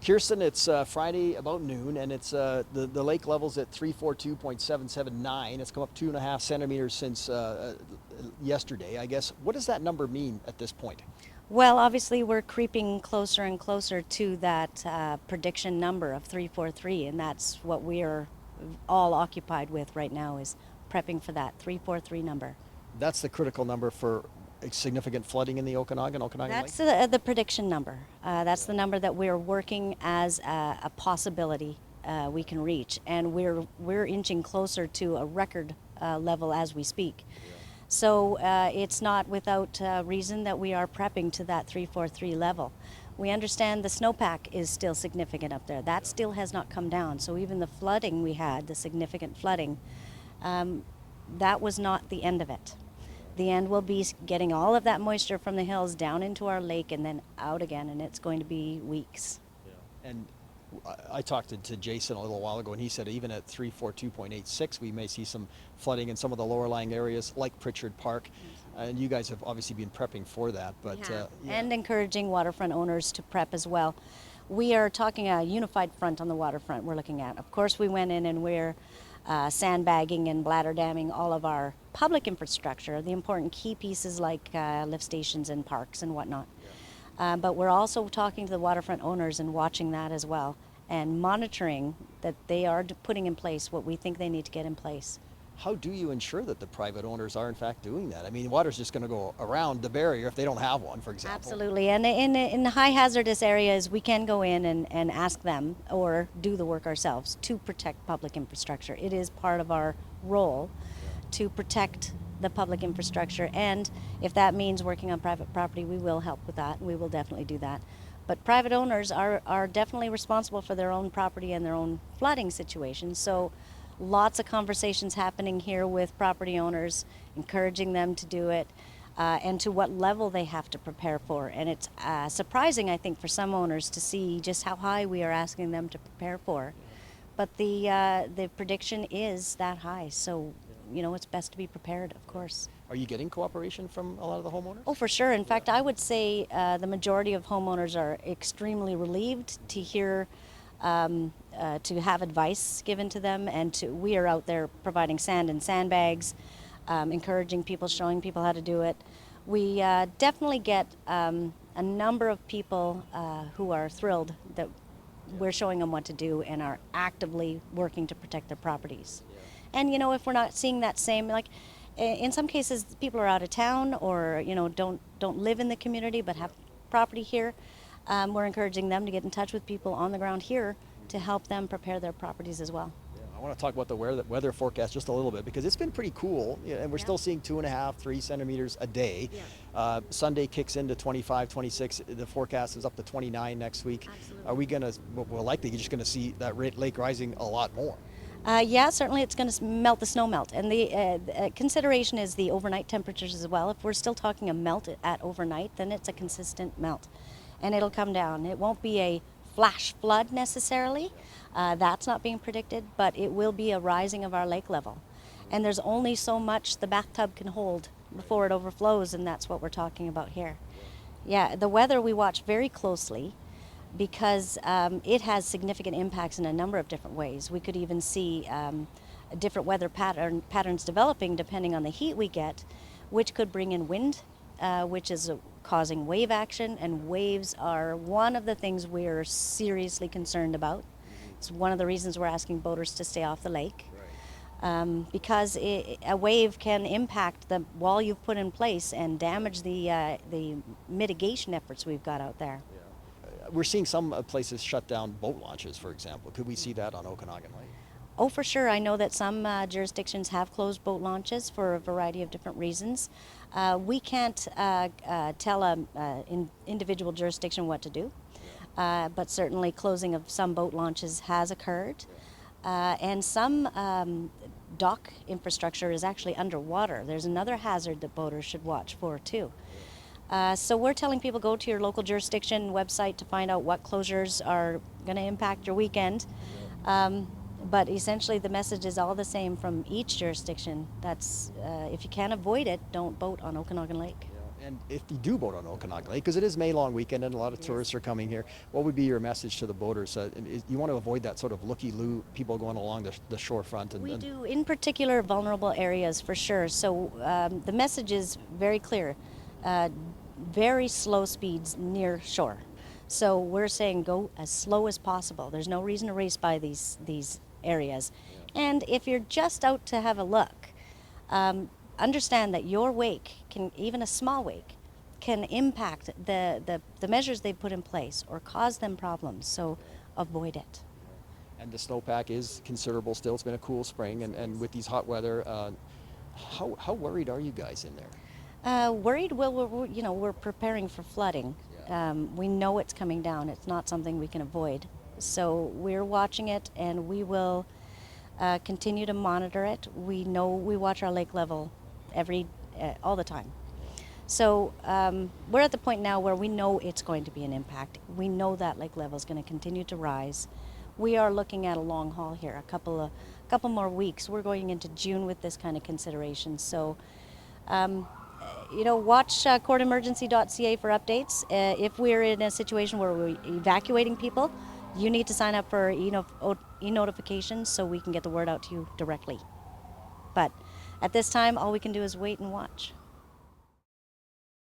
Kirsten, it's Friday about noon, and it's the lake level's at 342.779. It's come up 2.5 centimeters since yesterday, I guess. What does that number mean at this point? Well, obviously we're creeping closer and closer to that prediction number of 343, and that's what we are all occupied with right now, is prepping for that 343 number. That's the critical number for significant flooding in the Okanagan That's Lake? the prediction number. That's the number that we're working as a possibility we can reach, and we're inching closer to a record level as we speak. So it's not without reason that we are prepping to that 343 level. We understand the snowpack is still significant up there. That still has not come down. So even the flooding we had, the significant flooding, that was not the end of it. The end will be getting all of that moisture from the hills down into our lake and then out again, and it's going to be weeks. Yeah. And I talked to Jason a little while ago, and he said even at 342.86, we may see some flooding in some of the lower lying areas like Pritchard Park. And you guys have obviously been prepping for that. But yeah. Yeah. And encouraging waterfront owners to prep as well. We are talking a unified front on the waterfront we're looking at. Of course, we went in and we're sandbagging and bladder damming all of our public infrastructure, the important key pieces like lift stations and parks and whatnot. But we're also talking to the waterfront owners and watching that as well, and monitoring that they are putting in place what we think they need to get in place. How do you ensure that the private owners are in fact doing that? I mean, water's just going to go around the barrier if they don't have one, for example. Absolutely, and in the high hazardous areas, we can go in and ask them or do the work ourselves to protect public infrastructure. It is part of our role to protect the public infrastructure, and if that means working on private property, we will help with that. We will definitely do that. But private owners are definitely responsible for their own property and their own flooding situations. So lots of conversations happening here with property owners, encouraging them to do it, and to what level they have to prepare for. And it's surprising, I think, for some owners to see just how high we are asking them to prepare for. But the prediction is that high, so you know it's best to be prepared, of course. Are you getting cooperation from a lot of the homeowners? Oh, for sure. In fact, I would say the majority of homeowners are extremely relieved to hear, to have advice given to them, and we are out there providing sand and sandbags, encouraging people, showing people how to do it. We definitely get a number of people who are thrilled that we're showing them what to do and are actively working to protect their properties. And you know, if we're not seeing that same, like in some cases people are out of town or you know don't live in the community but have property here, we're encouraging them to get in touch with people on the ground here to help them prepare their properties as well. I want to talk about the weather forecast just a little bit because it's been pretty cool, and we're still seeing 2.5, 3 centimeters a day. Sunday kicks into 25, 26. The forecast is up to 29 next week. Absolutely. Are we going to, we're likely just going to see that lake rising a lot more? Yeah, certainly it's going to melt the snow melt. And the consideration is the overnight temperatures as well. If we're still talking a melt at overnight, then it's a consistent melt. And it'll come down. It won't be a flash flood necessarily. That's not being predicted, but it will be a rising of our lake level. And there's only so much the bathtub can hold before it overflows, and that's what we're talking about here. Yeah, the weather we watch very closely because it has significant impacts in a number of different ways. We could even see different weather patterns developing depending on the heat we get, which could bring in wind, which is causing wave action, and waves are one of the things we're seriously concerned about. It's one of the reasons we're asking boaters to stay off the lake, because a wave can impact the wall you've put in place and damage the mitigation efforts we've got out there. We're seeing some places shut down boat launches, for example. Could we see that on Okanagan Lake? Oh, for sure. I know that some jurisdictions have closed boat launches for a variety of different reasons. We can't tell an individual jurisdiction what to do, but certainly closing of some boat launches has occurred. And some dock infrastructure is actually underwater. There's another hazard that boaters should watch for too. So we're telling people go to your local jurisdiction website to find out what closures are going to impact your weekend. But essentially the message is all the same from each jurisdiction. That's if you can't avoid it, don't boat on Okanagan Lake. And if you do boat on Okanagan Lake, because it is May long weekend and a lot of tourists are coming here, what would be your message to the boaters? You want to avoid that sort of looky-loo people going along the shorefront. We do, in particular, vulnerable areas for sure. So the message is very clear. Very slow speeds near shore. So we're saying go as slow as possible. There's no reason to race by these areas. And if you're just out to have a look, understand that your wake can, even a small wake, can impact the measures they've put in place or cause them problems. So avoid it. And the snowpack is considerable still. It's been a cool spring, and with these hot weather, how worried are you guys in there? Worried? Well, we're preparing for flooding. We know it's coming down. It's not something we can avoid. So we're watching it, and we will continue to monitor it. We know we watch our lake level all the time. So we're at the point now where we know it's going to be an impact. We know that lake level is going to continue to rise. We are looking at a long haul here, a couple more weeks. We're going into June with this kind of consideration. So, watch courtemergency.ca for updates. If we're in a situation where we're evacuating people, you need to sign up for e-notifications so we can get the word out to you directly. But at this time, all we can do is wait and watch.